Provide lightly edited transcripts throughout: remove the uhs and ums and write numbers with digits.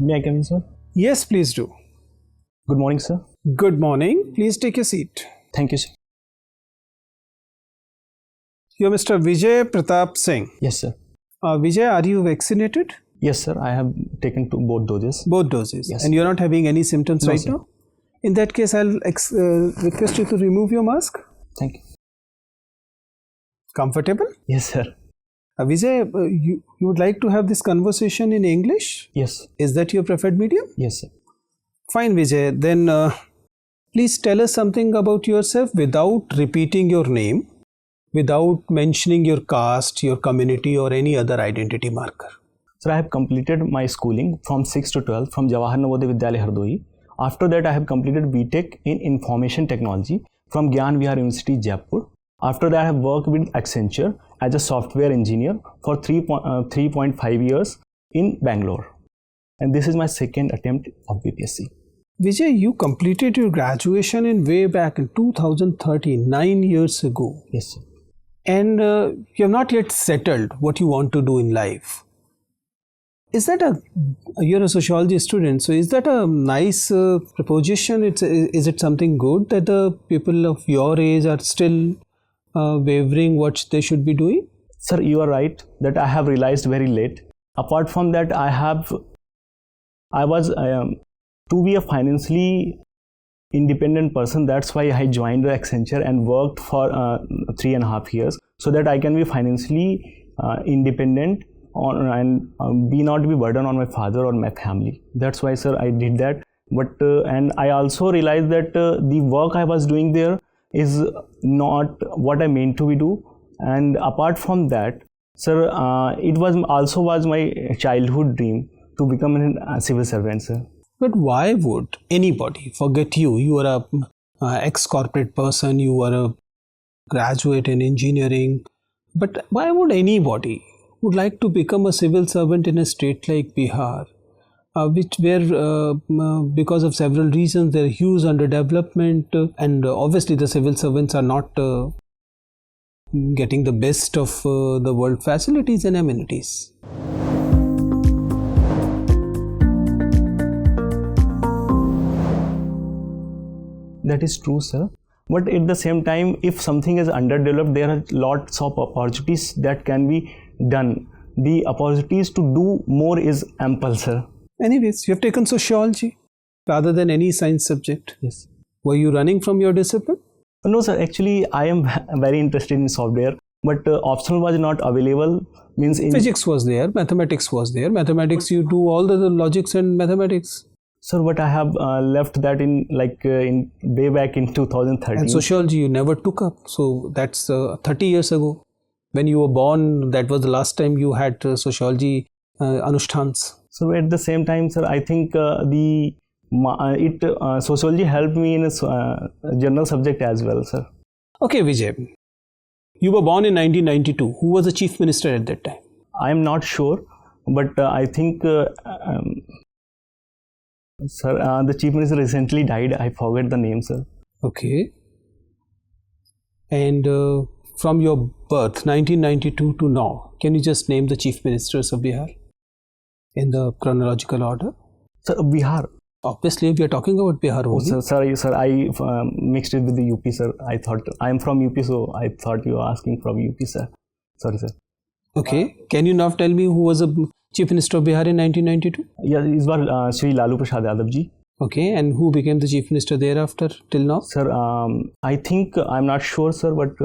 May I come in, sir? Yes, please do. Good morning, sir. Good morning. Please take your seat. Thank you, sir. You're Mr. Vijay Pratap Singh. Yes, sir. Vijay, are you vaccinated? Yes, sir. I have taken both doses. Both doses. Yes. And you're not having any symptoms No, right sir. now? In that case, I'll request you to remove your mask. Thank you. Comfortable? Yes, sir. Vijay, you would like to have this conversation in English? Yes. Is that your preferred medium? Yes, sir. Fine, Vijay. Then please tell us something about yourself without repeating your name, without mentioning your caste, your community, or any other identity marker. Sir, I have completed my schooling from 6 to 12 from Jawahar Navodaya Vidyalaya Hardoi. After that, I have completed BTech in Information Technology from Gyan Vihar University, Jaipur. After that, I have worked with Accenture as a software engineer for 3.5 years in Bangalore. And this is my second attempt of BPSC. Vijay, you completed your graduation in way back in 2013, 9 years ago. Yes, sir. And you have not yet settled what you want to do in life. Is that you're a sociology student, so is that a nice proposition? Is it something good that the people of your age are still wavering what they should be doing? Sir, you are right that I have realized very late. Apart from that, I was to be a financially independent person. That's why I joined Accenture and worked for 3.5 years so that I can be financially independent and not be burdened on my father or my family. That's why, sir, I did that. But and I also realized that the work I was doing there is not what I meant to be do. And apart from that, sir, it was my childhood dream to become a civil servant, sir. But why would anybody forget you? You are a ex-corporate person, you are a graduate in engineering. But why would anybody would like to become a civil servant in a state like Bihar, where because of several reasons there are huge underdevelopment, and obviously the civil servants are not getting the best of the world facilities and amenities. That is true, sir. But at the same time, if something is underdeveloped, there are lots of opportunities that can be done. The opportunities to do more is ample, sir. Anyways, you have taken sociology rather than any science subject. Yes. Were you running from your discipline? No, sir. Actually, I am very interested in software, but optional was not available. Means in physics was there, mathematics was there. Mathematics, you do all the logics and mathematics. Sir, but I have left that in way back in 2013. And sociology you never took up. So that's 30 years ago. When you were born, that was the last time you had sociology anushtans. So at the same time, sir, I think sociology helped me in a general subject as well, sir. Okay, Vijay. You were born in 1992. Who was the chief minister at that time? I am not sure, but I think, sir, the chief minister recently died. I forget the name, sir. Okay. And from your birth, 1992 to now, can you just name the chief ministers of Bihar in the chronological order? Sir, Bihar. Obviously, we are talking about Bihar only. Oh, sir, I mixed it with the UP, sir. I thought I am from UP, so I thought you were asking from UP, sir. Sorry, sir. Okay. Can you now tell me who was the chief minister of Bihar in 1992? Yeah, it was Shri Lalu Prasad Yadav ji. Okay, and who became the chief minister thereafter till now? Sir, I think I'm not sure, sir, but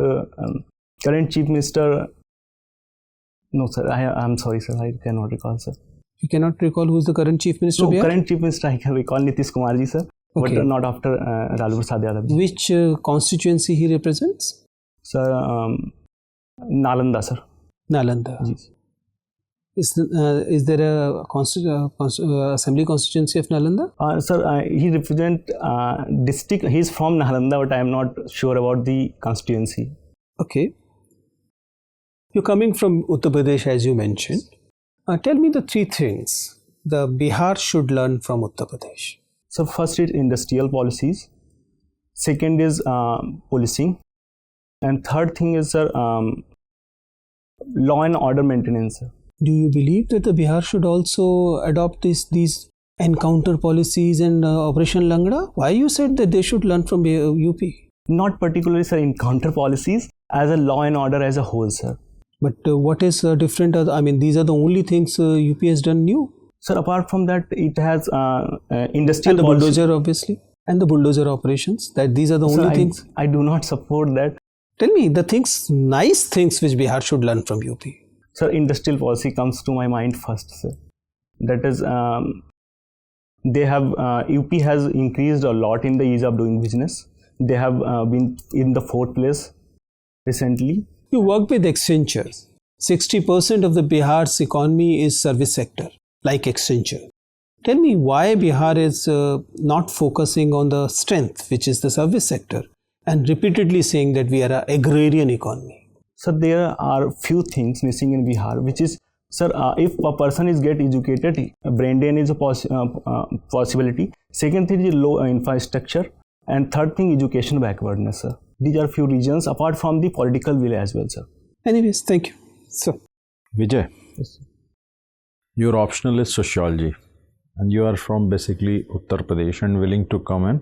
current chief minister. No, sir. I'm sorry, sir. I cannot recall, sir. You cannot recall who is the current chief minister? No, current chief minister I can recall Nitish Kumar ji, sir, okay. But not after Lalu Prasad Yadav ji. Which constituency he represents? Sir, Nalanda, sir. Nalanda. Yes. Is there a assembly constituency of Nalanda? Sir, he represents district. He is from Nalanda, but I am not sure about the constituency. Okay. You're coming from Uttar Pradesh, as you mentioned. Tell me the three things the Bihar should learn from Uttar Pradesh. So first is industrial policies. Second is policing. And third thing is, sir, law and order maintenance. Do you believe that the Bihar should also adopt these encounter policies and Operation Langda? Why you said that they should learn from UP? Not particularly, sir, encounter policies, as a law and order as a whole, sir. But what is different? I mean, these are the only things UP has done new. Sir, apart from that, it has industrial and the policy. bulldozer, obviously, and the bulldozer operations. That these are the only things. I do not support that. Tell me the things, nice things which Bihar should learn from UP. Sir, industrial policy comes to my mind first, sir. That is, they have UP has increased a lot in the ease of doing business. They have been in the 4th place recently. You work with Accenture. 60% of the Bihar's economy is service sector, like Accenture. Tell me why Bihar is not focusing on the strength, which is the service sector, and repeatedly saying that we are an agrarian economy. Sir, there are few things missing in Bihar, which is, sir, if a person is get educated, brain drain is a possibility. Second thing is low infrastructure. And third thing, education backwardness, sir. These are few regions apart from the political will as well, sir. Anyways, thank you. So, Vijay, yes, your optional is sociology and you are from basically Uttar Pradesh and willing to come in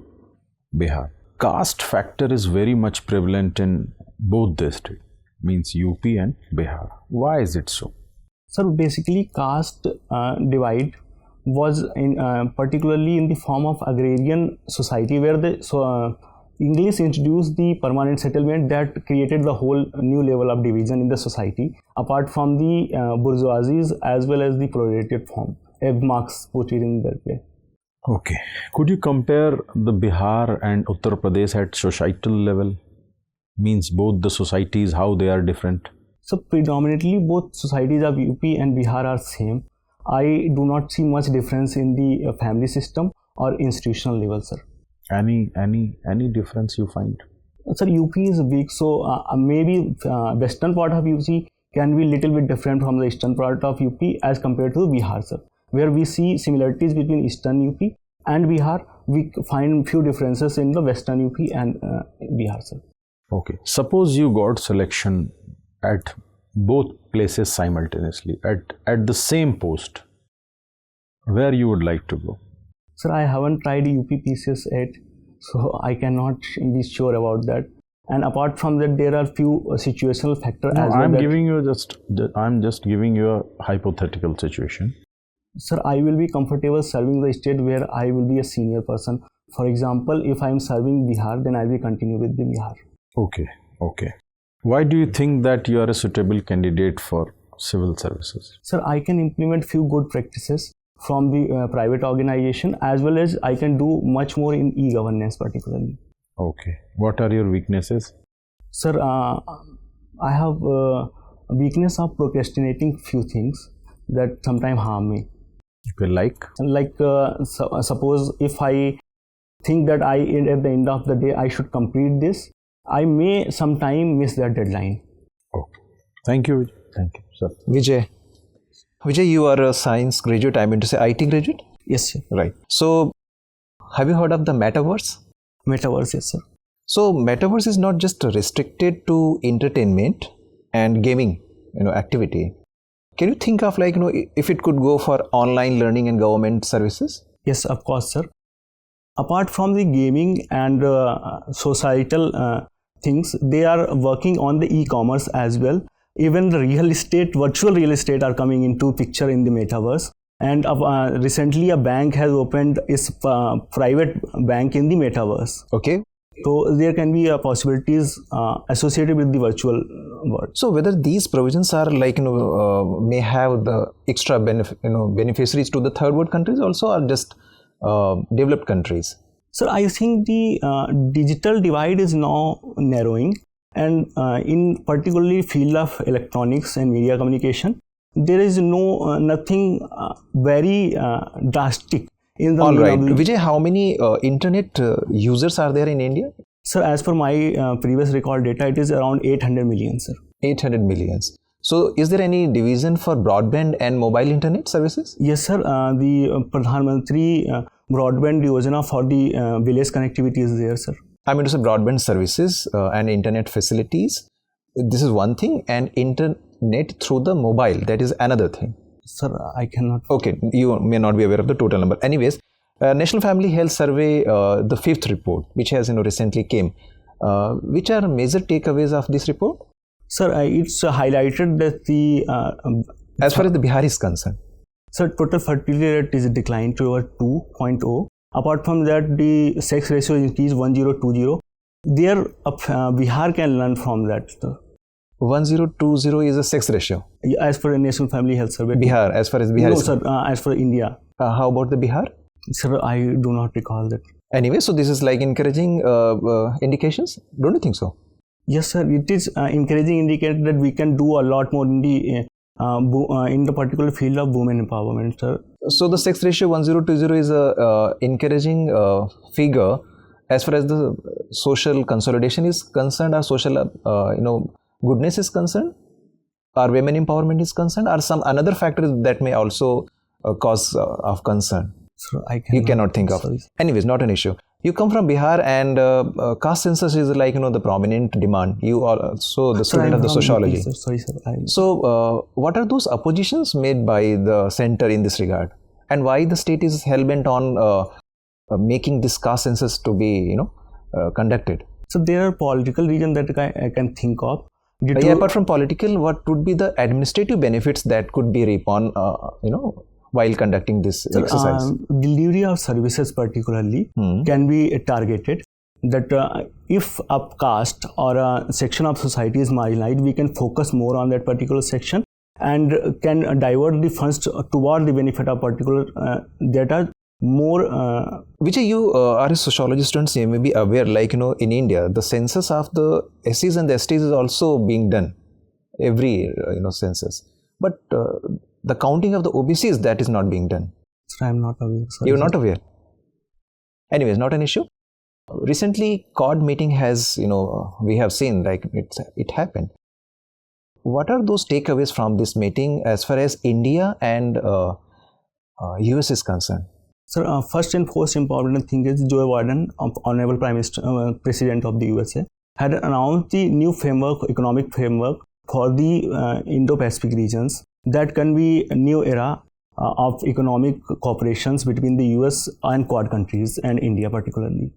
Bihar. Caste factor is very much prevalent in both the states, means UP and Bihar. Why is it so? Sir, basically caste divide was particularly in the form of agrarian society, where the English introduced the permanent settlement that created the whole new level of division in the society, apart from the bourgeoisies as well as the proletariat form. Marx put it in that way. Okay. Could you compare the Bihar and Uttar Pradesh at societal level? Means both the societies, how they are different? So predominantly both societies of UP and Bihar are same. I do not see much difference in the family system or institutional level, sir. Any difference you find? Sir, UP is big, so maybe western part of UP can be little bit different from the eastern part of UP as compared to Bihar, sir. Where we see similarities between eastern UP and Bihar, we find few differences in the western UP and Bihar, sir. Okay. Suppose you got selection at both places simultaneously, at the same post. Where you would like to go? Sir, I haven't tried UP PCS yet, so I cannot be sure about that. And apart from that, there are few situational factors as well. I'm just giving you a hypothetical situation. Sir, I will be comfortable serving the state where I will be a senior person. For example, if I am serving Bihar, then I will continue with the Bihar. Okay. Why do you think that you are a suitable candidate for civil services? Sir, I can implement few good practices from the private organization, as well as I can do much more in e-governance particularly. Okay. What are your weaknesses? Sir, I have a weakness of procrastinating few things that sometimes harm me. Okay, like suppose if I think that at the end of the day I should complete this, I may sometime miss that deadline. Okay. Thank you. Thank you, sir. Vijay, you are a science graduate, I mean to say IT graduate? Yes, sir. Right. So, have you heard of the metaverse? Metaverse, yes, sir. So, metaverse is not just restricted to entertainment and gaming, activity. Can you think of if it could go for online learning and government services? Yes, of course, sir. Apart from the gaming and societal things, they are working on the e-commerce as well. Even the real estate, virtual real estate are coming into picture in the metaverse. And recently a bank has opened its private bank in the metaverse. Okay. So there can be possibilities associated with the virtual world. So whether these provisions are may have the extra beneficiaries to the third world countries also, or just developed countries? So I think the digital divide is now narrowing, and in particularly field of electronics and media communication, there is nothing very drastic in the. All right, Vijay, how many internet users are there in India? Sir, as per my previous record data, it is around 800 million, sir. 800 millions. So, is there any division for broadband and mobile internet services? Yes, sir. The Pradhan Mantri Broadband Yojana for the village connectivity is there, sir. I mean to say broadband services and internet facilities. This is one thing, and internet through the mobile, that is another thing. Sir, I cannot. Okay, you may not be aware of the total number. Anyways, National Family Health Survey, the 5th report, which has recently came. Which are major takeaways of this report? Sir, it's highlighted that the as far as the Bihar is concerned. Sir, total fertility rate is declined to over 2.0. Apart from that, the sex ratio is 1020. There, Bihar can learn from that. Sir. 1020 is a sex ratio. As per the National Family Health Survey. Bihar, as far as Bihar is concerned. No, sir, as for India. How about the Bihar? Sir, I do not recall that. Anyway, so this is like encouraging indications? Don't you think so? Yes, sir. It is encouraging indicator that we can do a lot more in the particular field of women empowerment, sir. So the sex ratio 1020 is a encouraging figure as far as the social consolidation is concerned, or social goodness is concerned, or women empowerment is concerned, or some another factor that may also cause of concern. So you cannot think of. Sorry. Anyways, not an issue. You come from Bihar, and caste census is like the prominent demand. You are also the student of the sociology. Sir. Sorry, sir. So, what are those oppositions made by the center in this regard, and why the state is hellbent on making this caste census to be conducted? So there are political reasons that I can think of. Apart from political, what would be the administrative benefits that could be reaped on while conducting this exercise? Delivery of services particularly can be targeted. That if a caste or a section of society is marginalized, we can focus more on that particular section and can divert the funds toward the benefit of particular that are more. Vijay, you are a sociology student, so you may be aware, like in India, the census of the SCs and the STs is also being done every census, but the counting of the OBCs, that is not being done. Sir, I am not aware. Sorry, you're not aware. Anyways, not an issue. Recently, CORD meeting has, we have seen like it happened. What are those takeaways from this meeting as far as India and US is concerned? Sir, first and most important thing is Joe Biden, Honorable Prime Minister, President of the USA, had announced the new economic framework for the Indo-Pacific regions. That can be a new era of economic cooperations between the US and Quad countries and India particularly.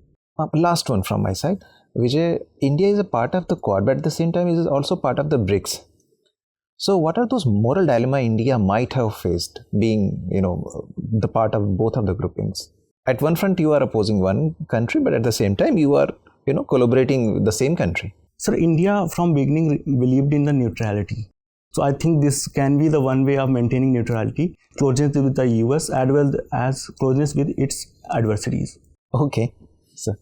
Last one from my side. Vijay, India is a part of the Quad, but at the same time it is also part of the BRICS. So what are those moral dilemma India might have faced being, the part of both of the groupings? At one front you are opposing one country, but at the same time you are, collaborating with the same country. Sir, India from beginning believed in the neutrality. So I think this can be the one way of maintaining neutrality, closeness with the US as well as closeness with its adversaries. Okay, sir.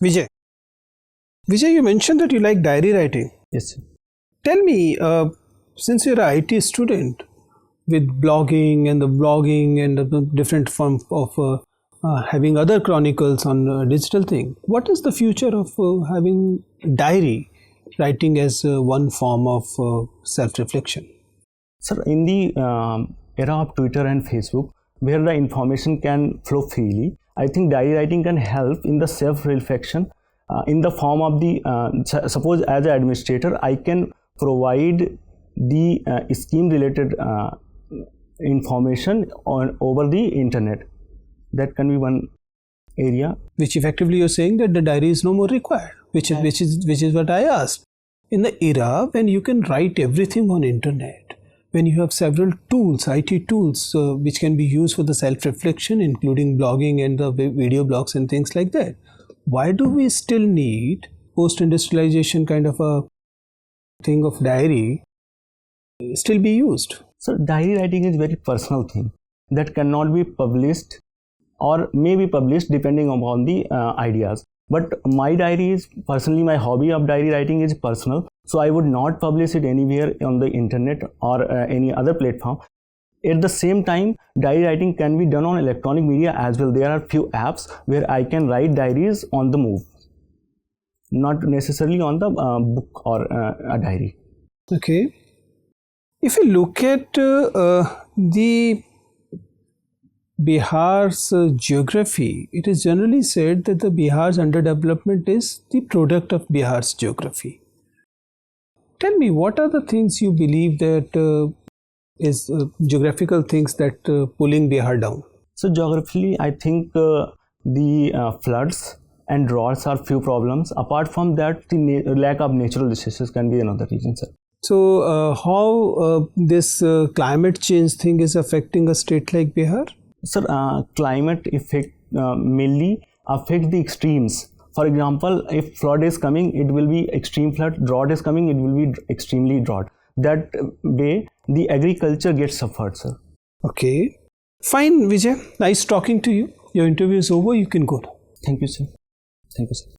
Vijay, you mentioned that you like diary writing. Yes, sir. Tell me, since you're an IT student with blogging and the different form of having other chronicles on digital thing, what is the future of having diary writing as one form of self-reflection? Sir, in the era of Twitter and Facebook, where the information can flow freely, I think diary writing can help in the self-reflection in the form of the, suppose as an administrator, I can provide the scheme-related information over the internet. That can be one area. Which effectively you're saying that the diary is no more required, which is what I asked. In the era when you can write everything on internet, when you have several tools, IT tools, which can be used for the self-reflection, including blogging and the video blogs and things like that, why do we still need post-industrialization kind of a thing of diary still be used? So diary writing is a very personal thing that cannot be published or may be published depending upon the ideas. But my diary is personally, my hobby of diary writing is personal. So I would not publish it anywhere on the internet or any other platform. At the same time, diary writing can be done on electronic media as well. There are few apps where I can write diaries on the move, not necessarily on the book or a diary. Okay. If you look at the Bihar's geography, it is generally said that the Bihar's underdevelopment is the product of Bihar's geography. Tell me, what are the things you believe that is geographical things that pulling Bihar down? So geographically, I think the floods and droughts are few problems. Apart from that, the lack of natural resources can be another reason, sir. So how this climate change thing is affecting a state like Bihar? Sir, climate effect mainly affect the extremes. For example, if flood is coming, it will be extreme flood. Drought is coming, it will be extremely drought. That way, the agriculture gets suffered, sir. Okay. Fine, Vijay. Nice talking to you. Your interview is over. You can go now. Thank you, sir. Thank you, sir.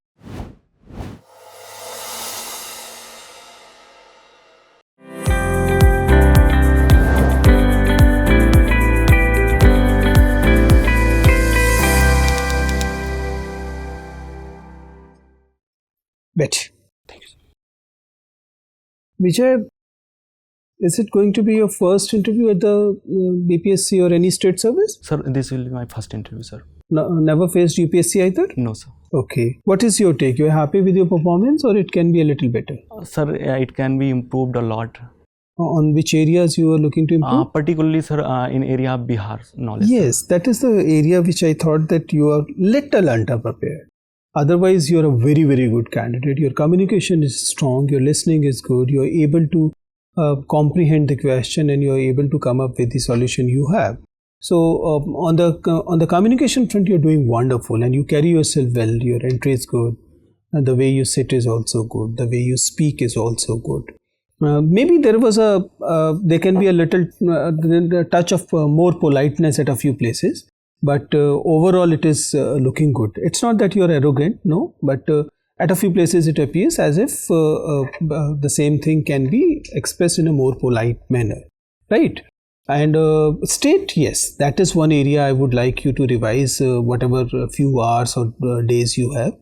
Betty. Thank you, sir. Vijay, is it going to be your first interview at the BPSC or any state service? Sir, this will be my first interview, sir. No, never faced UPSC either? No, sir. Okay. What is your take? You're happy with your performance or it can be a little better? Sir, it can be improved a lot. On which areas you are looking to improve? Particularly, sir, in area of Bihar knowledge. Yes, that is the area which I thought that you are little underprepared. Otherwise, you are a very, very good candidate. Your communication is strong, your listening is good, you are able to comprehend the question and you are able to come up with the solution you have. So on the communication front, you're doing wonderful and you carry yourself well. Your entry is good, and the way you sit is also good. The way you speak is also good. Maybe there was there can be a little touch of more politeness at a few places, but overall it is looking good. It's not that you're arrogant, no, but at a few places it appears as if the same thing can be expressed in a more polite manner, right? And state, yes, that is one area I would like you to revise whatever few hours or days you have.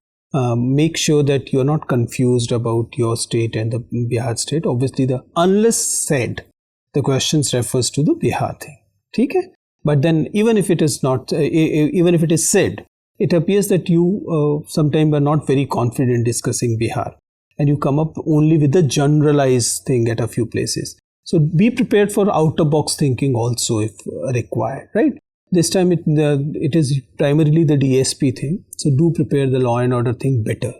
Make sure that you're not confused about your state and the Bihar state. Obviously, the unless said, the questions refers to the Bihar thing. Okay? But then even if it is not, even if it is said, it appears that you sometimes are not very confident discussing Bihar and you come up only with the generalized thing at a few places. So be prepared for out-of-box thinking also if required, right? This time it is primarily the DSP thing. So do prepare the law and order thing better,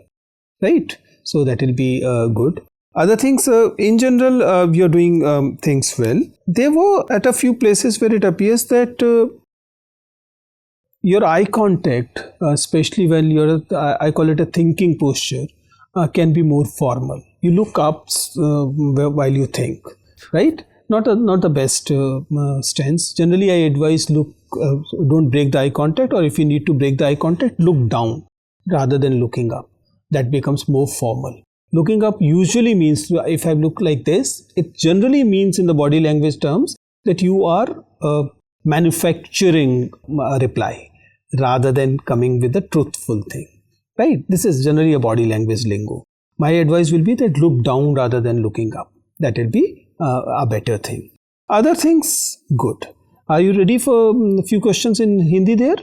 right? So that will be good. Other things, in general, you're doing things well. There were at a few places where it appears that your eye contact, especially when you're, I call it a thinking posture, can be more formal. You look up while you think. Right? Not the best stance. Generally, I advise don't break the eye contact, or if you need to break the eye contact, look down rather than looking up. That becomes more formal. Looking up usually means, if I look like this, it generally means in the body language terms that you are manufacturing a reply rather than coming with a truthful thing. Right? This is generally a body language lingo. My advice will be that look down rather than looking up. That will be a better thing. Other things, good. Are you ready for a few questions in Hindi there?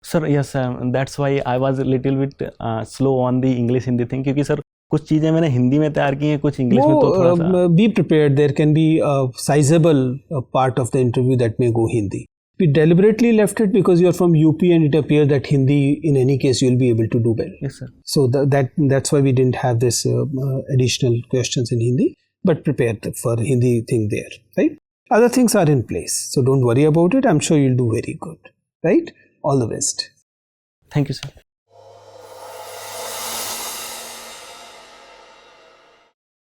Sir, yes, that's why I was a little bit slow on the English Hindi thing, क्योंकि sir कुछ चीजें मैंने हिंदी में तैयार की हैं, कुछ English में तो थोड़ा सा. Be prepared. There can be a sizable part of the interview that may go Hindi. We deliberately left it because you are from UP and it appears that Hindi, in any case, you will be able to do well. Yes, sir. So that's why we didn't have this additional questions in Hindi. But prepare for Hindi thing there, right? Other things are in place. So don't worry about it. I'm sure you'll do very good, right? All the best. Thank you, sir.